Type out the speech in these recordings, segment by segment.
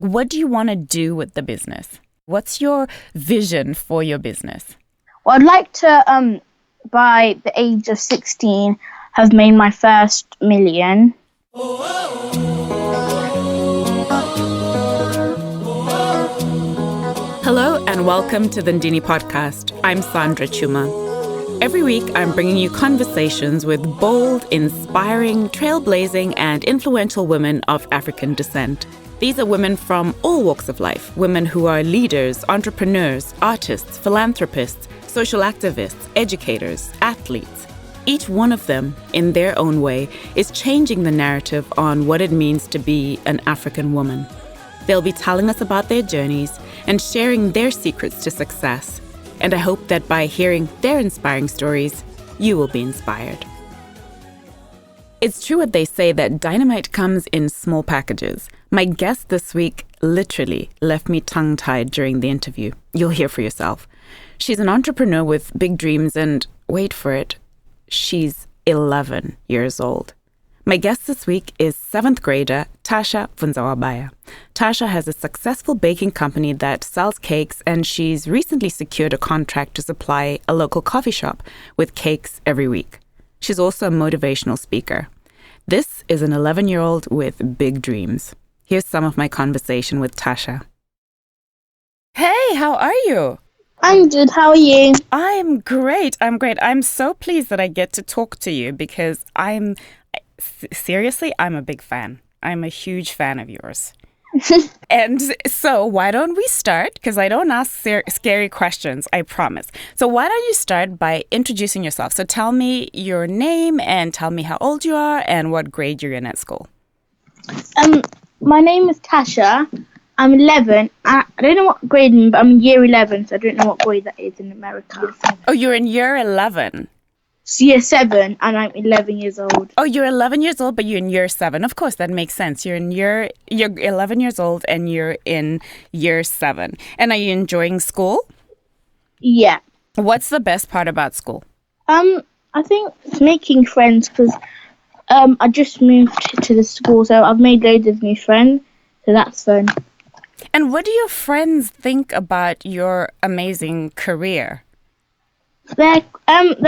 What do you want to do with the business? What's your vision for your business? Well, I'd like to, by the age of 16, have made my first million. Hello and welcome to the Ndini podcast. I'm Sandra Chuma. Every week, I'm bringing you conversations with bold, inspiring, trailblazing, and influential women of African descent. These are women from all walks of life, women who are leaders, entrepreneurs, artists, philanthropists, social activists, educators, athletes. Each one of them, in their own way, is changing the narrative on what it means to be an African woman. They'll be telling us about their journeys and sharing their secrets to success. And I hope that by hearing their inspiring stories, you will be inspired. It's true what they say that dynamite comes in small packages. My guest this week literally left me tongue-tied during the interview. You'll hear for yourself. She's an entrepreneur with big dreams and, wait for it, she's 11 years old. My guest this week is 7th grader Tasha Bvunzawabaya. Tasha has a successful baking company that sells cakes, and she's recently secured a contract to supply a local coffee shop with cakes every week. She's also a motivational speaker. This is an 11-year-old with big dreams. Here's some of my conversation with Tasha. Hey, how are you? I'm good. How are you? I'm great. I'm so pleased that I get to talk to you because seriously, I'm a big fan. I'm a huge fan of yours. And so why don't we start? Because I don't ask scary questions, I promise. So why don't you start by introducing yourself? So tell me your name and tell me how old you are and what grade you're in at school. My name is Tasha. I'm 11. I don't know what grade I'm in, but I'm in year 11, so I don't know what grade that is in America. Oh, you're in year 11. It's year 7, and I'm 11 years old. Oh, you're 11 years old, but you're in year 7. Of course, that makes sense. You're 11 years old, and you're in year 7. And are you enjoying school? Yeah. What's the best part about school? I think it's making friends, because I just moved to the school, so I've made loads of new friends, so that's fun. And what do your friends think about your amazing career? They're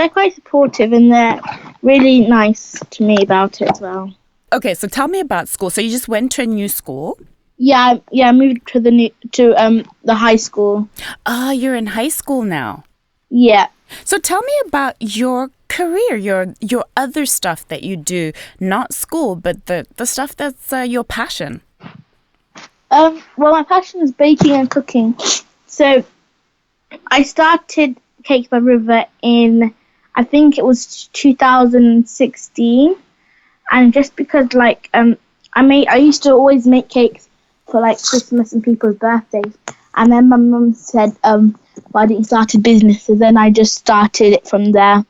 quite supportive, and they're really nice to me about it as well. Okay, so tell me about school. So you just went to a new school? Yeah, I moved to the high school. Ah, you're in high school now. Yeah. So tell me about your career, your other stuff that you do, not school, but the stuff that's your passion. Well, my passion is baking and cooking. So I started Cakes by River in, I think it was 2016, and just because I used to always make cakes for Christmas and people's birthdays, and then my mum said, why don't you start a business? So then I just started it from there.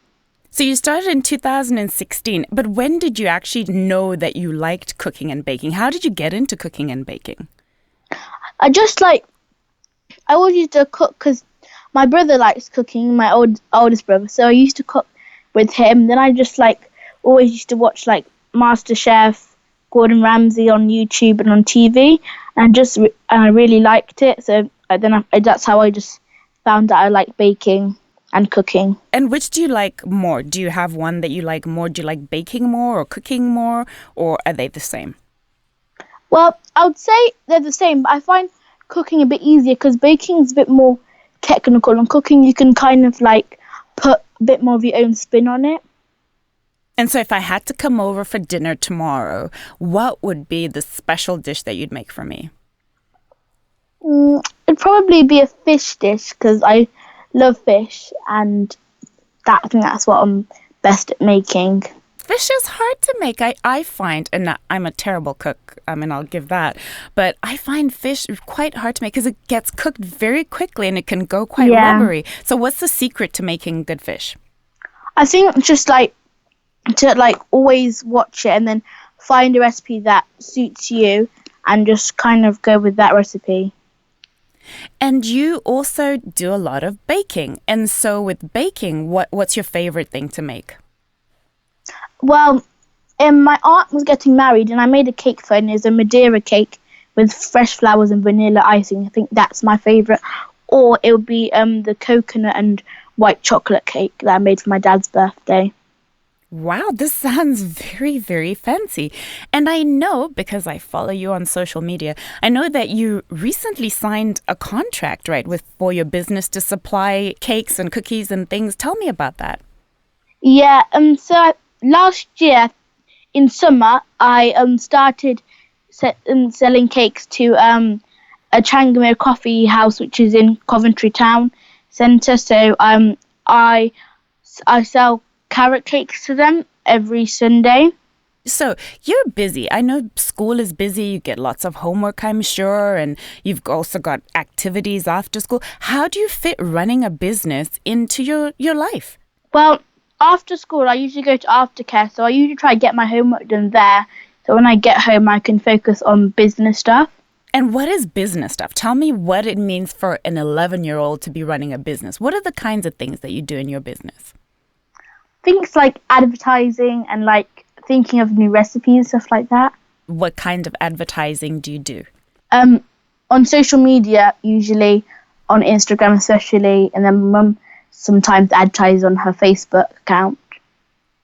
So you started in 2016, but when did you actually know that you liked cooking and baking? How did you get into cooking and baking? I always used to cook because my brother likes cooking, my oldest brother, so I used to cook with him. Then I just always used to watch MasterChef, Gordon Ramsay on YouTube and on TV, and I really liked it. So that's how I just found out I like baking and cooking. And which do you like more? Do you have one that you like more? Do you like baking more or cooking more, or are they the same? Well, I would say they're the same, but I find cooking a bit easier because baking is a bit more technical, and cooking you can kind of put a bit more of your own spin on it. And so if I had to come over for dinner tomorrow, what would be the special dish that you'd make for me? It'd probably be a fish dish because I love fish, and I think that's what I'm best at making. Fish is hard to make, I find, and I'm a terrible cook, I'll give that, but I find fish quite hard to make because it gets cooked very quickly and it can go quite rubbery. So what's the secret to making good fish? I think just to always watch it and then find a recipe that suits you and just kind of go with that recipe. And you also do a lot of baking. And so with baking, what's your favorite thing to make? Well, my aunt was getting married and I made a cake for her, and it was a Madeira cake with fresh flowers and vanilla icing. I think that's my favourite. Or it would be the coconut and white chocolate cake that I made for my dad's birthday. Wow, this sounds very, very fancy. And I know, because I follow you on social media, I know that you recently signed a contract, right, for your business to supply cakes and cookies and things. Tell me about that. Yeah, so last year in summer, I started selling cakes to a Changamere coffee house, which is in Coventry Town Centre. So I sell carrot cakes to them every Sunday. So you're busy. I know school is busy. You get lots of homework, I'm sure, and you've also got activities after school. How do you fit running a business into your life? Well, after school, I usually go to aftercare, so I usually try to get my homework done there. So when I get home, I can focus on business stuff. And what is business stuff? Tell me what it means for an 11-year-old to be running a business. What are the kinds of things that you do in your business? Things like advertising and like thinking of new recipes, stuff like that. What kind of advertising do you do? On social media, usually on Instagram especially, and then Mum sometimes advertises on her Facebook account.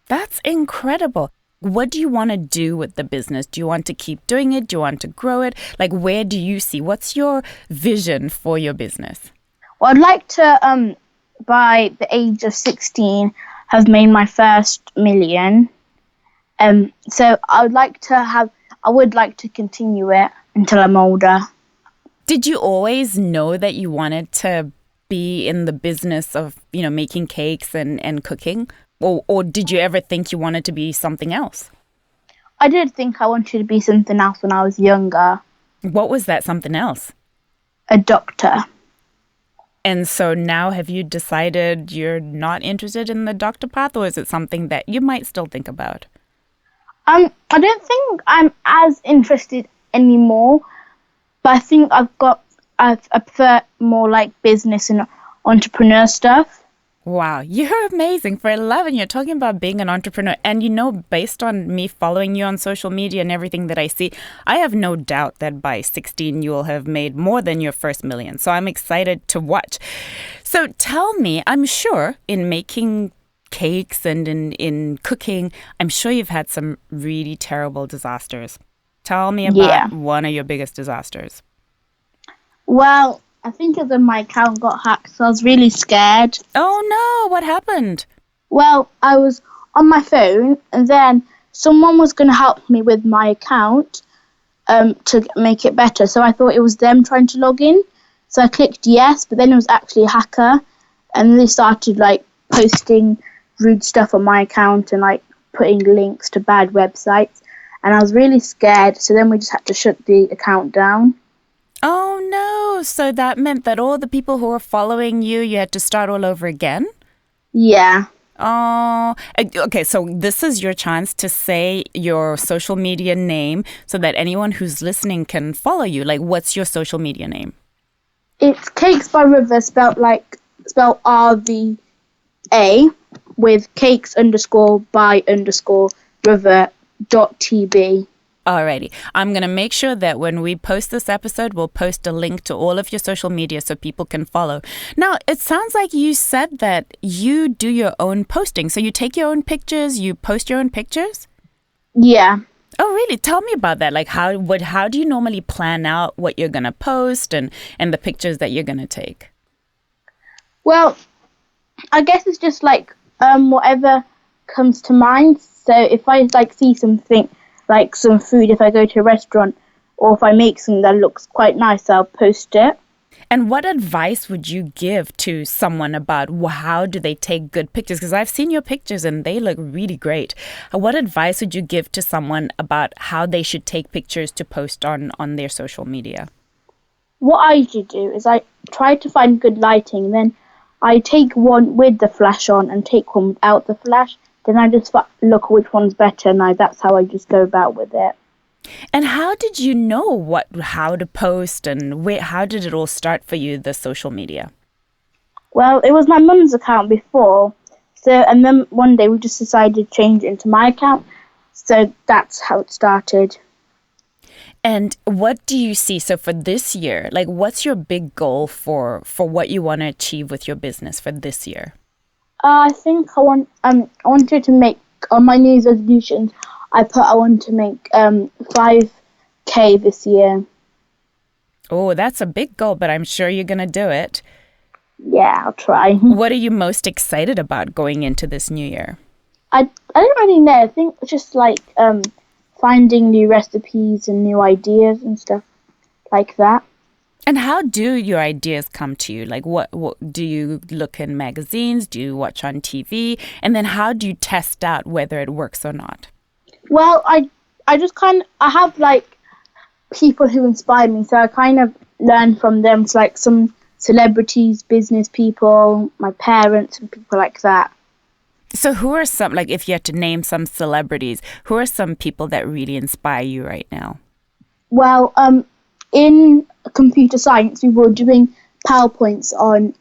That's incredible. What do you want to do with the business? Do you want to keep doing it? Do you want to grow it? Like, where do you see? What's your vision for your business? Well, I'd like to, by the age of 16, have made my first million. So I would like to continue it until I'm older. Did you always know that you wanted to be in the business of, making cakes and cooking? Or did you ever think you wanted to be something else? I did think I wanted to be something else when I was younger. What was that something else? A doctor. And so now have you decided you're not interested in the doctor path, or is it something that you might still think about? I don't think I'm as interested anymore, but I think I prefer more like business and entrepreneur stuff. Wow, you're amazing. For 11, you're talking about being an entrepreneur. And based on me following you on social media and everything that I see, I have no doubt that by 16, you will have made more than your first million. So I'm excited to watch. So tell me, I'm sure in making cakes and in cooking, I'm sure you've had some really terrible disasters. Tell me about one of your biggest disasters. Well, I think it's when my account got hacked, so I was really scared. Oh no, what happened? Well, I was on my phone, and then someone was going to help me with my account to make it better. So I thought it was them trying to log in. So I clicked yes, but then it was actually a hacker, and they started posting rude stuff on my account and putting links to bad websites. And I was really scared, so then we just had to shut the account down. Oh no, so that meant that all the people who were following you had to start all over again? Yeah. Oh, okay, so this is your chance to say your social media name so that anyone who's listening can follow you. What's your social media name? It's Cakes by River, spelled RVA, with cakes_by_river.tb. Alrighty. I'm going to make sure that when we post this episode, we'll post a link to all of your social media so people can follow. Now, it sounds like you said that you do your own posting. So you take your own pictures, you post your own pictures? Yeah. Oh, really? Tell me about that. How do you normally plan out what you're going to post and the pictures that you're going to take? Well, I guess it's just whatever comes to mind. So if I see something, like some food, if I go to a restaurant, or if I make something that looks quite nice, I'll post it. And what advice would you give to someone about how do they take good pictures? Because I've seen your pictures and they look really great. What advice would you give to someone about how they should take pictures to post on their social media? What I usually do is I try to find good lighting, then I take one with the flash on and take one without the flash. Then I just look at which one's better, and that's how I just go about with it. And how did you know how to post, and how did it all start for you, the social media? Well, it was my mum's account before, and then one day we just decided to change it into my account, so that's how it started. And what do you see? So for this year, like what's your big goal for what you want to achieve with your business for this year? I think I wanted to make on my New Year's resolutions. I want to make 5K this year. Oh, that's a big goal, but I'm sure you're going to do it. Yeah, I'll try. What are you most excited about going into this new year? I don't really know. I think just like finding new recipes and new ideas and stuff like that. And how do your ideas come to you? Like what do you look in magazines? Do you watch on TV? And then how do you test out whether it works or not? Well, I just I have like people who inspire me, so I kind of learn from them. It's like some celebrities, business people, my parents and people like that. So who are some, like if you had to name some celebrities, who are some people that really inspire you right now? Well, in computer science, we were doing PowerPoints on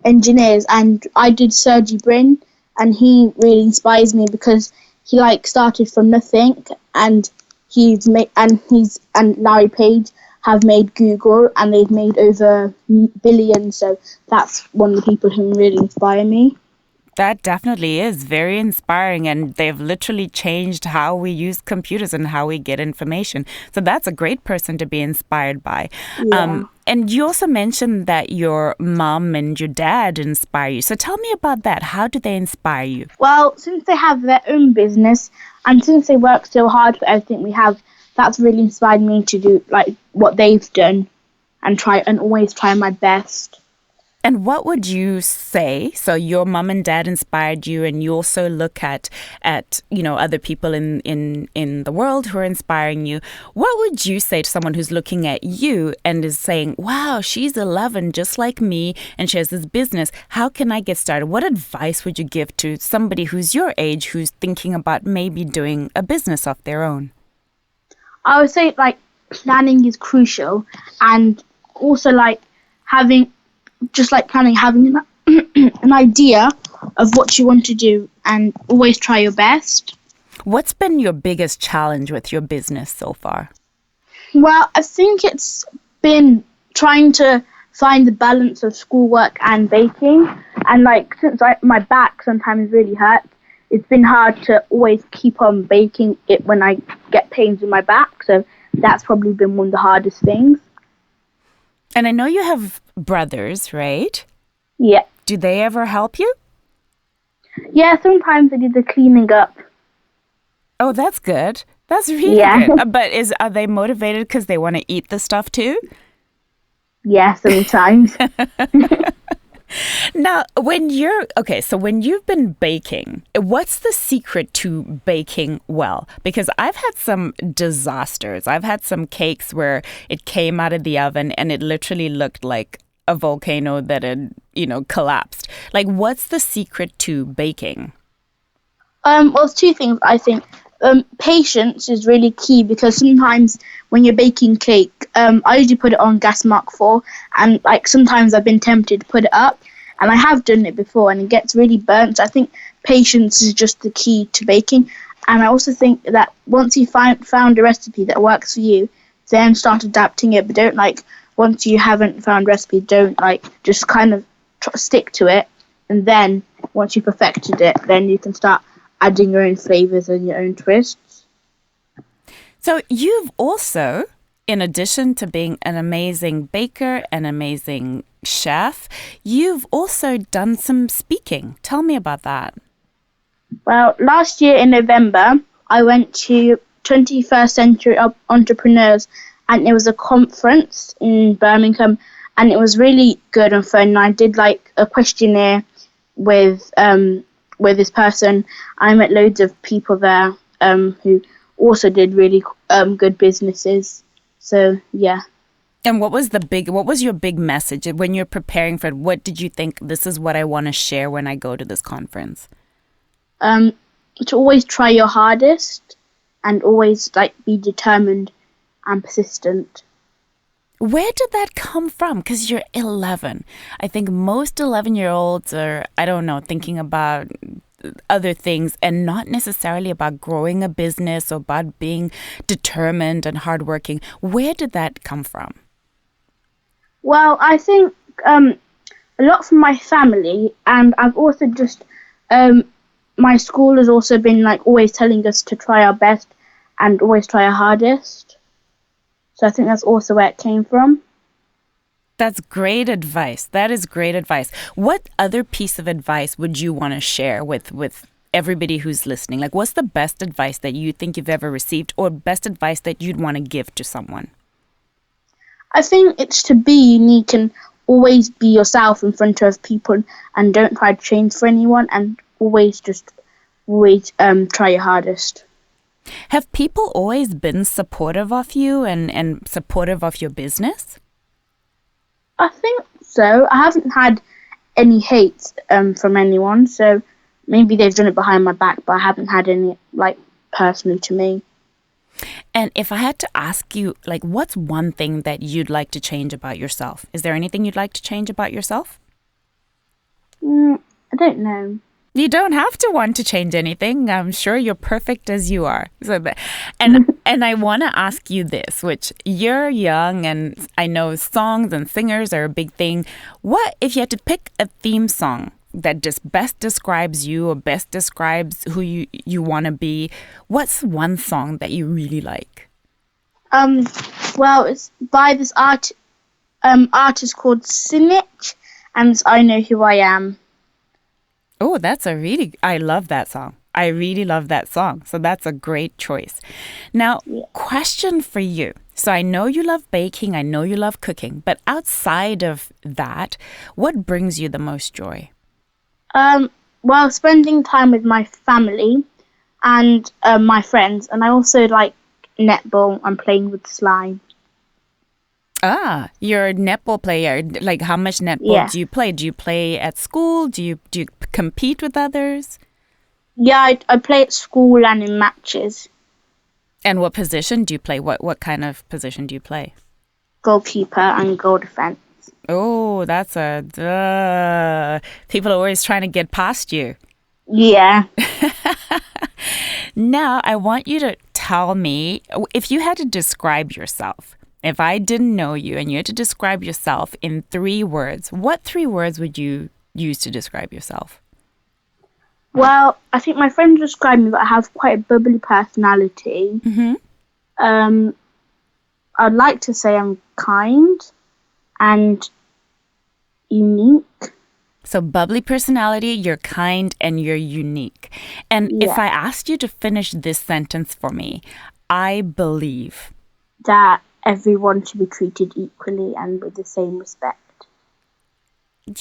engineers, and I did Sergey Brin, and he really inspires me because he like started from nothing, and and Larry Page have made Google, and they've made over billions. So that's one of the people who really inspire me. That definitely is very inspiring, and they've literally changed how we use computers and how we get information. So that's a great person to be inspired by. Yeah. And you also mentioned that your mom and your dad inspire you. So tell me about that. How do they inspire you? Well, since they have their own business and since they work so hard for everything we have, that's really inspired me to do like what they've done and always try my best. And what would you say? So your mom and dad inspired you, and you also look at other people in the world who are inspiring you. What would you say to someone who's looking at you and is saying, wow, she's 11 just like me and she has this business. How can I get started? What advice would you give to somebody who's your age who's thinking about maybe doing a business of their own? I would say like planning is crucial, and also like having an idea of what you want to do and always try your best. What's been your biggest challenge with your business so far? Well, I think it's been trying to find the balance of schoolwork and baking. And like since my back sometimes really hurts, it's been hard to always keep on baking it when I get pains in my back. So that's probably been one of the hardest things. And I know you have brothers, right? Yeah. Do they ever help you? Yeah, sometimes they do the cleaning up. Oh, that's good. That's really good. But are they motivated because they want to eat the stuff too? Yeah, sometimes. Now, when you've been baking, what's the secret to baking well? Because I've had some disasters. I've had some cakes where it came out of the oven and it literally looked like a volcano that had, collapsed. Like, what's the secret to baking? Well, it's two things, I think. Patience is really key because sometimes when you're baking cake, I usually put it on gas mark 4, and like sometimes I've been tempted to put it up, and I have done it before and it gets really burnt. So I think patience is just the key to baking. And I also think that once you found a recipe that works for you, then start adapting it. But don't once you haven't found a recipe, don't just kind of stick to it. And then once you perfected it, then you can start adding your own flavors and your own twists. So you've also, in addition to being an amazing baker, an amazing chef, you've also done some speaking. Tell me about that. Well, last year in November, I went to 21st Century Entrepreneurs, and it was a conference in Birmingham, and it was really good and fun. I did a questionnaire with this person. I met loads of people there who also did really good businesses. So yeah. And what was your big message when you're preparing for it? What did you think, this is what I want to share when I go to this conference? To always try your hardest and always be determined and persistent. Where did that come from? Because you're 11. I think most 11-year-olds are, I don't know, thinking about other things and not necessarily about growing a business or about being determined and hardworking. Where did that come from? Well, I think a lot from my family, and I've also just my school has also been like always telling us to try our best and always try our hardest. So I think that's also where it came from. That's great advice. That is great advice. What other piece of advice would you want to share with everybody who's listening? Like, what's the best advice that you think you've ever received, or best advice that you'd want to give to someone? I think it's to be unique and always be yourself in front of people, and don't try to change for anyone, and always try your hardest. Have people always been supportive of you and supportive of your business? I think so. I haven't had any hate from anyone, so maybe they've done it behind my back, but I haven't had any, like, personally to me. And if I had to ask you, like, what's one thing that you'd like to change about yourself? Is there anything you'd like to change about yourself? I don't know. You don't have to want to change anything. I'm sure you're perfect as you are. And I want to ask you this, which you're young and I know songs and singers are a big thing. What if you had to pick a theme song that just best describes you or best describes who you want to be? What's one song that you really like? Well, it's by this artist called Sinich, and it's I Know Who I Am. Oh, I love that song. I really love that song. So that's a great choice. Now, Question for you. So I know you love baking. I know you love cooking. But outside of that, what brings you the most joy? Well, spending time with my family and my friends. And I also like netball and playing with slime. Ah, you're a netball player. Like, how much netball do you play? Do you play at school? Do you compete with others? Yeah, I play at school and in matches. And what position do you play? What kind of position do you play? Goalkeeper and goal defense. Oh, that's people are always trying to get past you. Yeah. Now, I want you to tell me, if you had to describe yourself, if I didn't know you and you had to describe yourself in 3 words, what 3 words would you use to describe yourself? Well, I think my friends describe me that I have quite a bubbly personality. Mm-hmm. I'd like to say I'm kind and unique. So bubbly personality, you're kind, and you're unique. And if I asked you to finish this sentence for me, I believe that everyone should be treated equally and with the same respect.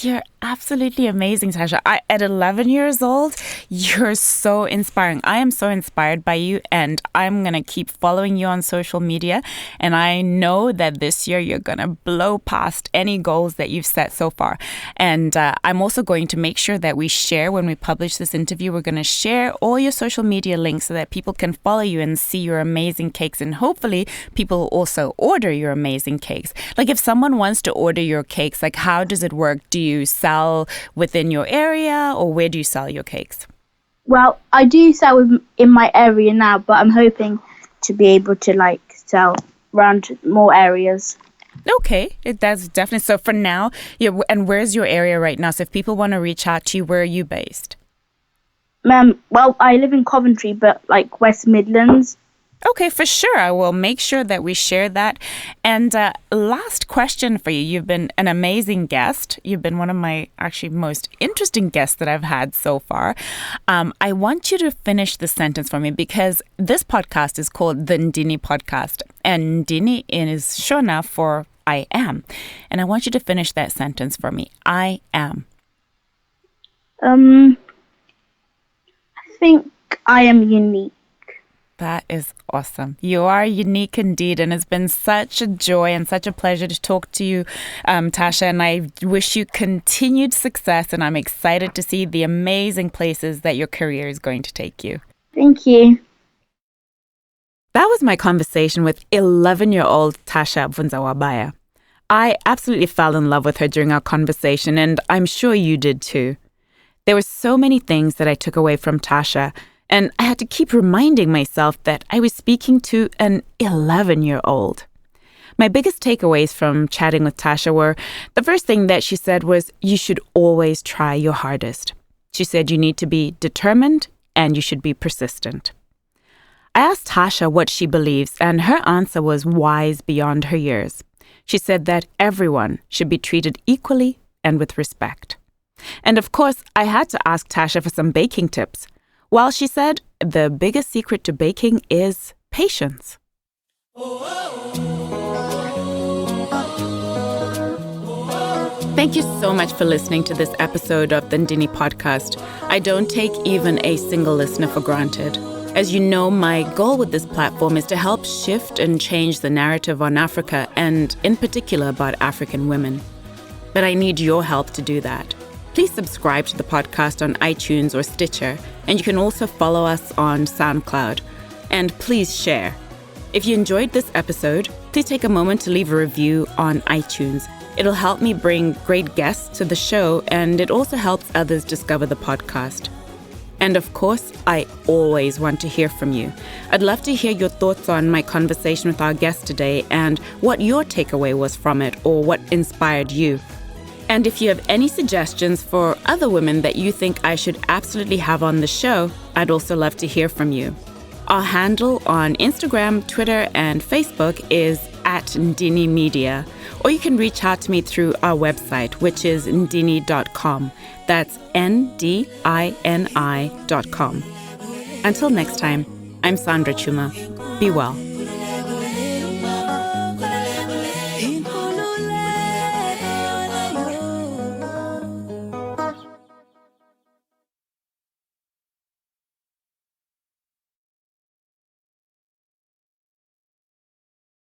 You're absolutely amazing, Tasha. At 11 years old, you're so inspiring. I am so inspired by you, and I'm going to keep following you on social media. And I know that this year you're going to blow past any goals that you've set so far. And I'm also going to make sure that we share, when we publish this interview, we're going to share all your social media links so that people can follow you and see your amazing cakes. And hopefully people will also order your amazing cakes. Like, if someone wants to order your cakes, like, how does it work? Do you sell within your area, or where do you sell your cakes? Well, I do sell in my area now, but I'm hoping to be able to sell around more areas. Okay, that's definitely. So for now, and where's your area right now? So if people want to reach out to you, where are you based? Well, I live in Coventry, but West Midlands. Okay, for sure. I will make sure that we share that. And last question for you. You've been an amazing guest. You've been one of my actually most interesting guests that I've had so far. I want you to finish the sentence for me, because this podcast is called the Ndini Podcast. And Ndini is Shona for I am. And I want you to finish that sentence for me. I am. I think I am unique. That is awesome. You are unique indeed, and it's been such a joy and such a pleasure to talk to you, Tasha, and I wish you continued success, and I'm excited to see the amazing places that your career is going to take you. Thank you. That was my conversation with 11-year-old Tasha Bvunzawabaya. I absolutely fell in love with her during our conversation, and I'm sure you did too. There were so many things that I took away from Tasha, and I had to keep reminding myself that I was speaking to an 11-year-old. My biggest takeaways from chatting with Tasha were, the first thing that she said was, you should always try your hardest. She said you need to be determined and you should be persistent. I asked Tasha what she believes, and her answer was wise beyond her years. She said that everyone should be treated equally and with respect. And of course, I had to ask Tasha for some baking tips. Well, she said the biggest secret to baking is patience. Thank you so much for listening to this episode of the Ndini podcast. I don't take even a single listener for granted. As you know, my goal with this platform is to help shift and change the narrative on Africa, and in particular about African women. But I need your help to do that. Please subscribe to the podcast on iTunes or Stitcher, and you can also follow us on SoundCloud. And please share. If you enjoyed this episode, please take a moment to leave a review on iTunes. It'll help me bring great guests to the show, and it also helps others discover the podcast. And of course, I always want to hear from you. I'd love to hear your thoughts on my conversation with our guest today and what your takeaway was from it or what inspired you. And if you have any suggestions for other women that you think I should absolutely have on the show, I'd also love to hear from you. Our handle on Instagram, Twitter, and Facebook is @Ndini Media, or you can reach out to me through our website, which is ndini.com. That's ndini.com. Until next time, I'm Sandra Chuma. Be well.